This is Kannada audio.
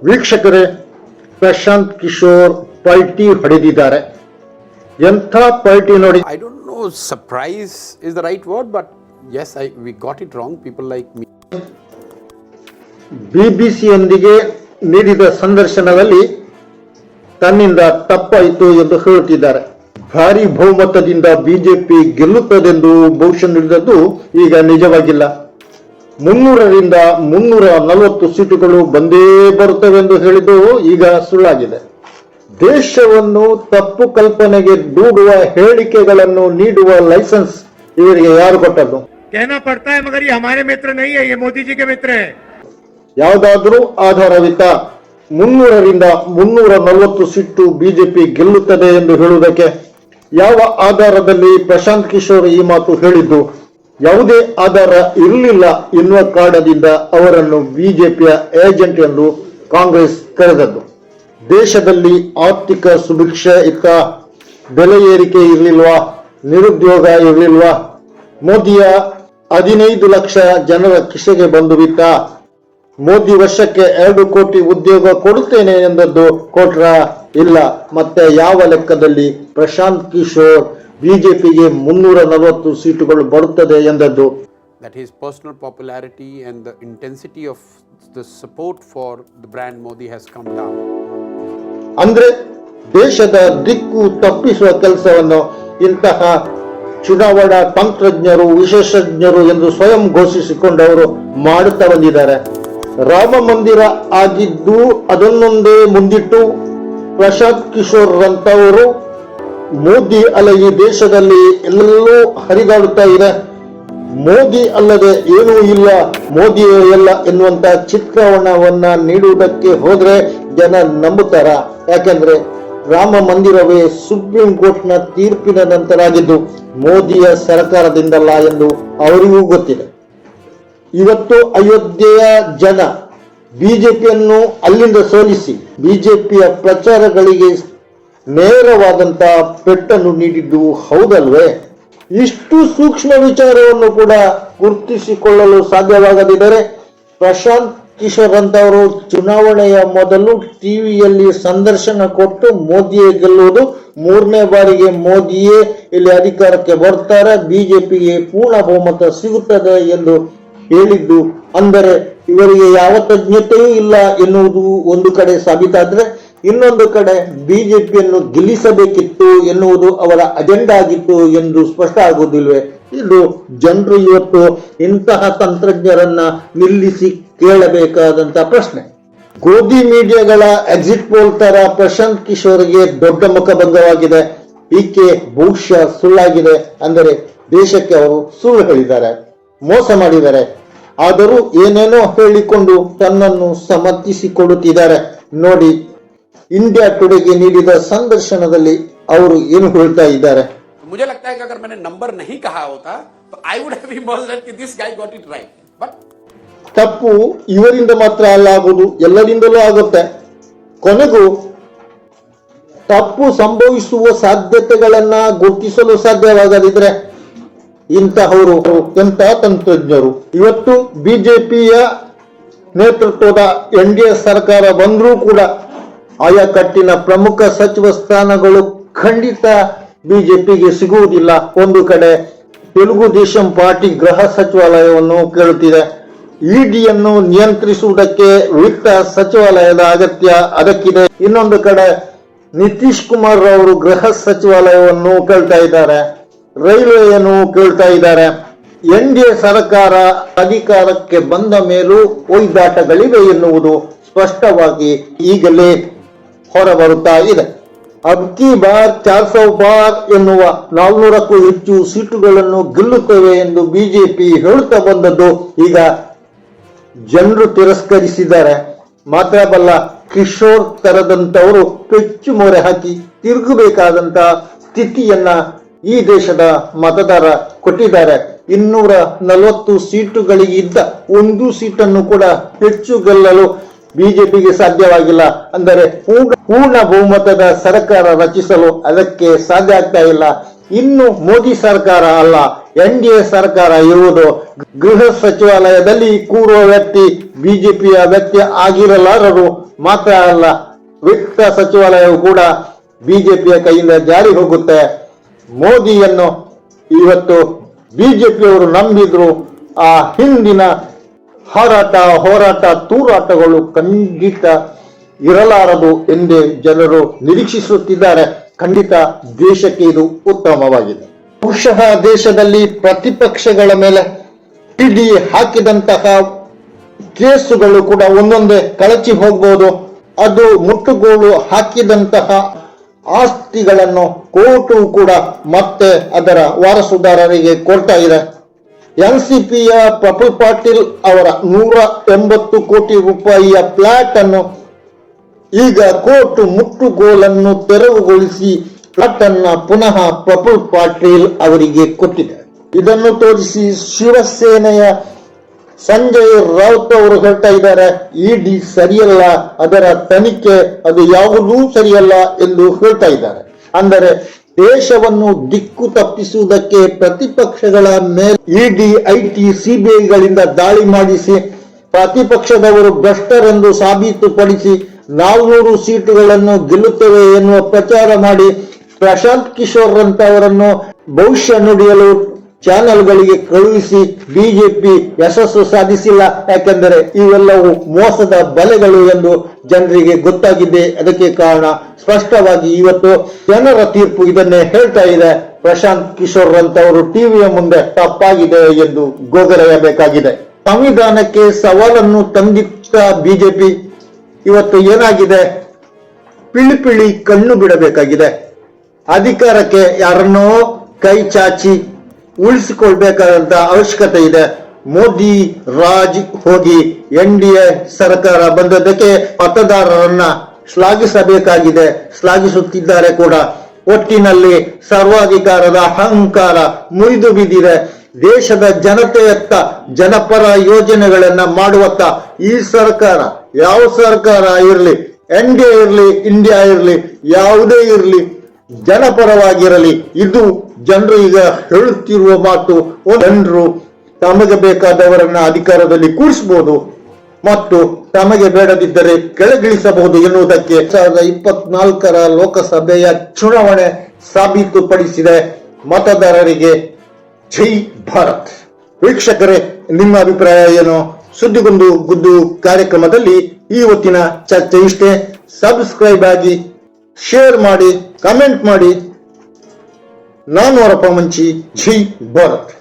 ವೀಕ್ಷಕರೇ, ಪ್ರಶಾಂತ್ ಕಿಶೋರ್ ಪಲ್ಟಿ ಹೊಡೆದಿದ್ದಾರೆ. ಎಂಥ ಪಲ್ಟಿ ನೋಡಿ. I don't know, surprise is the right word, but yes, we got it wrong. People like me. ಬಿಬಿಸಿಯೊಂದಿಗೆ ನೀಡಿದ ಸಂದರ್ಶನದಲ್ಲಿ ತನ್ನಿಂದ ತಪ್ಪಾಯಿತು ಎಂದು ಹೇಳುತ್ತಿದ್ದಾರೆ. ಭಾರಿ ಬಹುಮತದಿಂದ ಬಿಜೆಪಿ ಗೆಲ್ಲುತ್ತದೆಂದು ಭವಿಷ್ಯ ನುಡಿದದ್ದು ಈಗ ನಿಜವಾಗಿಲ್ಲ. 300ರಿಂದ 340 ಸೀಟುಗಳು ಬಂದೇ ಬರುತ್ತವೆಂದು ಹೇಳಿದ್ದು ಈಗ ಸುಳ್ಳಾಗಿದೆ. ದೇಶವನ್ನು ತಪ್ಪು ಕಲ್ಪನೆಗೆ ದೂಡುವ ಹೇಳಿಕೆಗಳನ್ನು ನೀಡುವ ಲೈಸೆನ್ಸ್ ಇವರಿಗೆ ಯಾರು ಕೊಟ್ಟದ್ದು? कहना पड़ता है मगर ये हमारे मित्र नहीं है, ये मोदी जी के मित्र है. ಯಾವುದಾದ್ರೂ ಆಧಾರವಿತ್ತ 300ರಿಂದ 340 ಸೀಟು ಬಿಜೆಪಿ ಗೆಲ್ಲುತ್ತದೆ ಎಂದು ಹೇಳುವುದಕ್ಕೆ? ಯಾವ ಆಧಾರದಲ್ಲಿ ಪ್ರಶಾಂತ್ ಕಿಶೋರ್ ಈ ಮಾತು ಹೇಳಿದ್ದು? ಯಾವುದೇ ಆಧಾರ ಇರಲಿಲ್ಲ ಎನ್ನುವ ಕಾರಣದಿಂದ ಅವರನ್ನು ಬಿಜೆಪಿಯ ಏಜೆಂಟ್ ಎಂದು ಕಾಂಗ್ರೆಸ್ ಕರೆದದ್ದು. ದೇಶದಲ್ಲಿ ಆರ್ಥಿಕ ಸುಭಿಕ್ಷೆ ಇತ್ತ? ಬೆಲೆ ಏರಿಕೆ ಇರಲಿಲ್ವಾ? ನಿರುದ್ಯೋಗ ಇರಲಿಲ್ವಾ? ಮೋದಿಯ 15 ಲಕ್ಷ ಜನರ ಕಿಸೆಗೆ ಬಂದು ಬಿತ್ತ? ಮೋದಿ ವರ್ಷಕ್ಕೆ 2 ಕೋಟಿ ಉದ್ಯೋಗ ಕೊಡುತ್ತೇನೆ ಎಂದದ್ದು ಕೊಟ್ರ? ಇಲ್ಲ. ಮತ್ತೆ ಯಾವ ಲೆಕ್ಕದಲ್ಲಿ ಪ್ರಶಾಂತ್ ಕಿಶೋರ್ ಬಿಜೆಪಿಗೆ 340 ಸೀಟುಗಳು ಬರುತ್ತದೆ ಎಂದದ್ದು? That his personal popularity and the intensity of the support for the brand Modi has come down. ಅಂದ್ರೆ ದೇಶದ ದಿಕ್ಕು ತಪ್ಪಿಸುವ ಕೆಲಸವನ್ನು ಇಂತಹ ಚುನಾವಣಾ ತಂತ್ರಜ್ಞರು, ವಿಶೇಷಜ್ಞರು ಎಂದು ಸ್ವಯಂ ಘೋಷಿಸಿಕೊಂಡವರು ಮಾಡುತ್ತಾ ಬಂದಿದ್ದಾರೆ. ರಾಮ ಮಂದಿರ ಆಗಿದ್ದು ಅದನ್ನೊಂದೇ ಮುಂದಿಟ್ಟು ಪ್ರಶಾಂತ್ ಕಿಶೋರ್ ರಂತವರು ಮೋದಿ ಅಲ್ಲ ಈ ದೇಶದಲ್ಲಿ ಎಲ್ಲೆಲ್ಲೂ ಹರಿದಾಡುತ್ತಾ ಇದೆ. ಮೋದಿ ಅಲ್ಲದೆ ಏನೂ ಇಲ್ಲ, ಮೋದಿಯೇ ಎಲ್ಲ ಎನ್ನುವಂತ ಚಿತ್ರಣವನ್ನ ನೀಡುವುದಕ್ಕೆ ಹೋದ್ರೆ ಜನ ನಂಬುತ್ತಾರ? ಯಾಕೆಂದ್ರೆ ರಾಮ ಮಂದಿರವೇ ಸುಪ್ರೀಂ ಕೋರ್ಟ್ನ ತೀರ್ಪಿನ ನಂತರ ಆಗಿದ್ದು ಮೋದಿಯ ಸರ್ಕಾರದಿಂದಲ್ಲ ಎಂದು ಅವರಿಗೂ ಗೊತ್ತಿದೆ. ಇವತ್ತು ಅಯೋಧ್ಯೆಯ ಜನ ಬಿಜೆಪಿಯನ್ನು ಅಲ್ಲಿಂದ ಸೋಲಿಸಿ ಬಿಜೆಪಿಯ ಪ್ರಚಾರಗಳಿಗೆ ನೇರವಾದಂತ ಪೆಟ್ಟನ್ನು ನೀಡಿದ್ದು ಹೌದಲ್ವೇ? ಇಷ್ಟು ಸೂಕ್ಷ್ಮ ವಿಚಾರವನ್ನು ಕೂಡ ಗುರುತಿಸಿಕೊಳ್ಳಲು ಸಾಧ್ಯವಾಗದಿದ್ದರೆ ಪ್ರಶಾಂತ್ ಕಿಶೋರ್ ಅಂತವರು ಚುನಾವಣೆಯ ಮೊದಲು ಟಿವಿಯಲ್ಲಿ ಸಂದರ್ಶನ ಕೊಟ್ಟು ಮೋದಿಯೇ ಗೆಲ್ಲುವುದು, 3ನೇ ಬಾರಿಗೆ ಮೋದಿಯೇ ಇಲ್ಲಿ ಅಧಿಕಾರಕ್ಕೆ ಬರ್ತಾರೆ, ಬಿಜೆಪಿಗೆ ಪೂರ್ಣ ಬಹುಮತ ಸಿಗುತ್ತದೆ ಎಂದು ಹೇಳಿದ್ದು. ಅಂದರೆ ಇವರಿಗೆ ಯಾವ ತಜ್ಞತೆಯೂ ಇಲ್ಲ ಎನ್ನುವುದು ಒಂದು ಕಡೆ ಸಾಬೀತಾದ್ರೆ, ಇನ್ನೊಂದು ಕಡೆ ಬಿಜೆಪಿಯನ್ನು ಗೆಲ್ಲಿಸಬೇಕಿತ್ತು ಎನ್ನುವುದು ಅವರ ಅಜೆಂಡಾ ಆಗಿತ್ತು ಎಂದು ಸ್ಪಷ್ಟ ಆಗುವುದಿಲ್ವೇ? ಇದು ಜನರು ಇವತ್ತು ಇಂತಹ ತಂತ್ರಜ್ಞರನ್ನ ನಿಲ್ಲಿಸಿ ಕೇಳಬೇಕಾದಂತ ಪ್ರಶ್ನೆ. ಗೋಧಿ ಮೀಡಿಯಾಗಳ ಎಕ್ಸಿಟ್ ಪೋಲ್ ತರ ಪ್ರಶಾಂತ್ ಕಿಶೋರ್ಗೆ ದೊಡ್ಡ ಮುಖಭಂಗವಾಗಿದೆ. ಈಕೆ ಬಹುಶಃ ಸುಳ್ಳಾಗಿದೆ. ಅಂದರೆ ದೇಶಕ್ಕೆ ಅವರು ಸುಳ್ಳು ಹೇಳಿದ್ದಾರೆ, ಮೋಸ ಮಾಡಿದ್ದಾರೆ. ಆದರೂ ಏನೇನೋ ಹೇಳಿಕೊಂಡು ತನ್ನನ್ನು ಸಮರ್ಥಿಸಿಕೊಳ್ಳುತ್ತಿದ್ದಾರೆ. ನೋಡಿ, ಇಂಡಿಯಾ ಟುಡೆಗೆ ನೀಡಿದ ಸಂದರ್ಶನದಲ್ಲಿ ಅವರು ಏನು ಹೇಳ್ತಾ ಇದ್ದಾರೆ? मुझे लगता है कि अगर मैंने नंबर नहीं कहा होता तो आई वुड हैव इमेजिन्ड कि this guy got it right. But ತಪ್ಪು ಇವರಿಂದ ಮಾತ್ರ ಅಲ್ಲ ಆಗುವುದು, ಎಲ್ಲರಿಂದಲೂ ಆಗುತ್ತೆ. ಕೊನೆಗೂ ತಪ್ಪು ಸಂಭವಿಸುವ ಸಾಧ್ಯತೆಗಳನ್ನ ಗುರುತಿಸಲು ಸಾಧ್ಯವಾಗದಿದ್ರೆ ಇಂತಹವರು ಎಂತ ತಂತ್ರಜ್ಞರು? ಇವತ್ತು ಬಿಜೆಪಿಯ ನೇತೃತ್ವದ ಎನ್ಡಿಎ ಸರ್ಕಾರ ಬಂದರೂ ಕೂಡ ಆಯಾ ಕಟ್ಟಿನ ಪ್ರಮುಖ ಸಚಿವ ಸ್ಥಾನಗಳು ಖಂಡಿತ ಬಿಜೆಪಿಗೆ ಸಿಗುವುದಿಲ್ಲ. ಒಂದು ಕಡೆ ತೆಲುಗು ದೇಶಂ ಪಾರ್ಟಿ ಗೃಹ ಸಚಿವಾಲಯವನ್ನು ಕೇಳುತ್ತಿದೆ. ಇಡಿಯನ್ನು ನಿಯಂತ್ರಿಸುವುದಕ್ಕೆ ವಿತ್ತ ಸಚಿವಾಲಯದ ಅಗತ್ಯ ಅದಕ್ಕಿದೆ. ಇನ್ನೊಂದು ಕಡೆ ನಿತೀಶ್ ಕುಮಾರ್ ಅವರು ಗೃಹ ಸಚಿವಾಲಯವನ್ನು ಕೇಳ್ತಾ ಇದ್ದಾರೆ, ರೈಲ್ವೆಯನ್ನು ಕೇಳ್ತಾ ಇದ್ದಾರೆ. ಎನ್ಡಿಎ ಸರ್ಕಾರ ಅಧಿಕಾರಕ್ಕೆ ಬಂದ ಮೇಲೂ ಒಯ್ದಾಟಗಳಿವೆ ಎನ್ನುವುದು ಸ್ಪಷ್ಟವಾಗಿ ಈಗಲೇ ಹೊರಬರುತ್ತಾ ಇದೆ. ಅಬ್ಕಿ ಬಾರ್ 400 ಬಾರ್ ಎನ್ನುವ 400ಕ್ಕೂ ಹೆಚ್ಚು ಸೀಟುಗಳನ್ನು ಗೆಲ್ಲುತ್ತೇವೆ ಎಂದು ಬಿಜೆಪಿ ಹೇಳುತ್ತಾ ಬಂದದ್ದು ಈಗ ಜನರು ತಿರಸ್ಕರಿಸಿದ್ದಾರೆ. ಮಾತ್ರವಲ್ಲ, ಕಿಶೋರ್ ತರದಂತವರು ಪೆಚ್ಚು ಮೊರೆ ಹಾಕಿ ತಿರುಗಬೇಕಾದಂತ ಸ್ಥಿತಿಯನ್ನ ಈ ದೇಶದ ಮತದಾರ ಕೊಟ್ಟಿದ್ದಾರೆ. 240 ಸೀಟುಗಳಿಗಿದ್ದ ಒಂದು ಸೀಟನ್ನು ಕೂಡ ಹೆಚ್ಚು ಗೆಲ್ಲಲು ಬಿಜೆಪಿಗೆ ಸಾಧ್ಯವಾಗಿಲ್ಲ. ಅಂದರೆ ಪೂರ್ಣ ಬಹುಮತದ ಸರ್ಕಾರ ರಚಿಸಲು ಅದಕ್ಕೆ ಸಾಧ್ಯ ಆಗ್ತಾ ಇಲ್ಲ. ಇನ್ನು ಮೋದಿ ಸರ್ಕಾರ ಅಲ್ಲ, ಎನ್ಡಿಎ ಸರ್ಕಾರ ಇರುವುದು. ಗೃಹ ಸಚಿವಾಲಯದಲ್ಲಿ ಕೂರುವ ವ್ಯಕ್ತಿ ಬಿಜೆಪಿಯ ವ್ಯಕ್ತಿ ಆಗಿರಲಾರರು. ಮಾತ್ರ ಅಲ್ಲ, ವಿತ್ತ ಸಚಿವಾಲಯವು ಕೂಡ ಬಿಜೆಪಿಯ ಕೈಯಿಂದ ಜಾರಿ ಹೋಗುತ್ತೆ. ಮೋದಿಯನ್ನು ಇವತ್ತು ಬಿಜೆಪಿಯವರು ನಂಬಿದ್ರು. ಆ ಹಿಂದಿನ ಹೋರಾಟ ತೂರಾಟಗಳು ಖಂಡಿತ ಇರಲಾರದು ಎಂದೇ ಜನರು ನಿರೀಕ್ಷಿಸುತ್ತಿದ್ದಾರೆ. ಖಂಡಿತ ದೇಶಕ್ಕೆ ಇದು ಉತ್ತಮವಾಗಿದೆ. ಬಹುಶಃ ದೇಶದಲ್ಲಿ ಪ್ರತಿಪಕ್ಷಗಳ ಮೇಲೆ ಇಡಿ ಹಾಕಿದಂತಹ ಕೇಸುಗಳು ಕೂಡ ಒಂದೊಂದೇ ಕಳಚಿ ಹೋಗಬಹುದು. ಅದು ಮುಟ್ಟುಗೋಲು ಹಾಕಿದಂತಹ ಆಸ್ತಿಗಳನ್ನು ಕೋರ್ಟು ಕೂಡ ಮತ್ತೆ ಅದರ ವಾರಸುದಾರರಿಗೆ ಕೊಡ್ತಾ ಇದೆ. ಎನ್ಸಿಪಿಯ ಪ್ರಫುಲ್ ಪಾಟೀಲ್ ಅವರ 180 ಕೋಟಿ ರೂಪಾಯಿಯ ಫ್ಲಾಟ್ ಅನ್ನು ಈಗ ಕೋರ್ಟ್ ಮುಟ್ಟುಗೋಲನ್ನು ತೆರವುಗೊಳಿಸಿ ಫ್ಲಾಟ್ ಅನ್ನ ಪುನಃ ಪ್ರಫುಲ್ ಪಾಟೀಲ್ ಅವರಿಗೆ ಕೊಟ್ಟಿದೆ. ಇದನ್ನು ತೋರಿಸಿ ಶಿವಸೇನೆಯ ಸಂಜಯ್ ರಾವುತ್ ಅವರು ಹೇಳ್ತಾ ಇದ್ದಾರೆ, ಇಡಿ ಸರಿಯಲ್ಲ, ಅದರ ತನಿಖೆ ಅದು ಯಾವುದೂ ಸರಿಯಲ್ಲ ಎಂದು ಹೇಳ್ತಾ ಇದ್ದಾರೆ. ಅಂದರೆ ದೇಶವನ್ನು ದಿಕ್ಕು ತಪ್ಪಿಸುವುದಕ್ಕೆ ಪ್ರತಿಪಕ್ಷಗಳ ಮೇಲೆ ಇಡಿ, ಐಟಿ, ಸಿಬಿಐಗಳಿಂದ ದಾಳಿ ಮಾಡಿಸಿ ಪ್ರತಿಪಕ್ಷದವರು ಭ್ರಷ್ಟರೆಂದು ಸಾಬೀತುಪಡಿಸಿ 400 ಸೀಟುಗಳನ್ನು ಗೆಲ್ಲುತ್ತೇವೆ ಎನ್ನುವ ಪ್ರಚಾರ ಮಾಡಿ ಪ್ರಶಾಂತ್ ಕಿಶೋರ್ ರಂತವರನ್ನು ಭವಿಷ್ಯ ನುಡಿಯಲು ಚಾನೆಲ್ಗಳಿಗೆ ಕಳುಹಿಸಿ ಬಿಜೆಪಿ ಯಶಸ್ಸು ಸಾಧಿಸಿಲ್ಲ. ಯಾಕೆಂದರೆ ಇವೆಲ್ಲವೂ ಮೋಸದ ಬಲೆಗಳು ಎಂದು ಜನರಿಗೆ ಗೊತ್ತಾಗಿದೆ. ಅದಕ್ಕೆ ಕಾರಣ ಸ್ಪಷ್ಟವಾಗಿ ಇವತ್ತು ಜನರ ತೀರ್ಪು ಇದನ್ನೇ ಹೇಳ್ತಾ ಇದೆ. ಪ್ರಶಾಂತ್ ಕಿಶೋರ್ ರಂತವರು ಟಿವಿಯ ಮುಂದೆ ತಪ್ಪಾಗಿದೆ ಎಂದು ಗೋಗರೆಯಬೇಕಾಗಿದೆ. ಸಂವಿಧಾನಕ್ಕೆ ಸವಾಲನ್ನು ತಂದಿಟ್ಟ ಬಿಜೆಪಿ ಇವತ್ತು ಏನಾಗಿದೆ, ಪಿಳಿ ಕಣ್ಣು ಬಿಡಬೇಕಾಗಿದೆ. ಅಧಿಕಾರಕ್ಕೆ ಯಾರನ್ನೋ ಕೈ ಚಾಚಿ ಉಳಿಸಿಕೊಳ್ಬೇಕಾದಂತ ಅವಶ್ಯಕತೆ ಇದೆ. ಮೋದಿ ರಾಜ್ ಹೋಗಿ NDA ಸರ್ಕಾರ ಬಂದದ್ದಕ್ಕೆ ಮತದಾರರನ್ನ ಶ್ಲಾಘಿಸಬೇಕಾಗಿದೆ, ಶ್ಲಾಘಿಸುತ್ತಿದ್ದಾರೆ ಕೂಡ. ಒಟ್ಟಿನಲ್ಲಿ ಸರ್ವಾಧಿಕಾರದ ಅಹಂಕಾರ ಮುರಿದು ಬಿದ್ದಿದೆ. ದೇಶದ ಜನತೆಯತ್ತ ಜನಪರ ಯೋಜನೆಗಳನ್ನ ಮಾಡುವತ್ತ ಈ ಸರ್ಕಾರ, ಯಾವ ಸರ್ಕಾರ ಇರಲಿ, NDA ಇರಲಿ, ಇಂಡಿಯಾ ಇರಲಿ, ಯಾವುದೇ ಇರಲಿ, ಜನಪರವಾಗಿರಲಿ. ಇದು ಜನರು ಈಗ ಹೇಳುತ್ತಿರುವ ಮಾತು. ಜನರು ತಮಗೆ ಬೇಕಾದವರನ್ನ ಅಧಿಕಾರದಲ್ಲಿ ಕೂರಿಸಬಹುದು ಮತ್ತು ತಮಗೆ ಬೇಡದಿದ್ದರೆ ಕೆಳಗಿಳಿಸಬಹುದು ಎನ್ನುವುದಕ್ಕೆ 2024 ಲೋಕಸಭೆಯ ಚುನಾವಣೆ ಸಾಬೀತುಪಡಿಸಿದೆ. ಮತದಾರರಿಗೆ ಜೈ ಭಾರತ್. ವೀಕ್ಷಕರೇ, ನಿಮ್ಮ ಅಭಿಪ್ರಾಯ ಏನು? ಸುದ್ದಿಗೊಂದು ಗುದ್ದು ಕಾರ್ಯಕ್ರಮದಲ್ಲಿ ಈ ಹೊತ್ತಿನ ಚರ್ಚೆ ಇಷ್ಟೇ. ಸಬ್ಸ್ಕ್ರೈಬ್ ಆಗಿ, ಶೇರ್ ಮಾಡಿ, ಕಮೆಂಟ್ ಮಾಡಿ. ನಾನು ಅವರಪ್ಪ ಮಂಚಿ. ಜೈ ಭಾರತ್.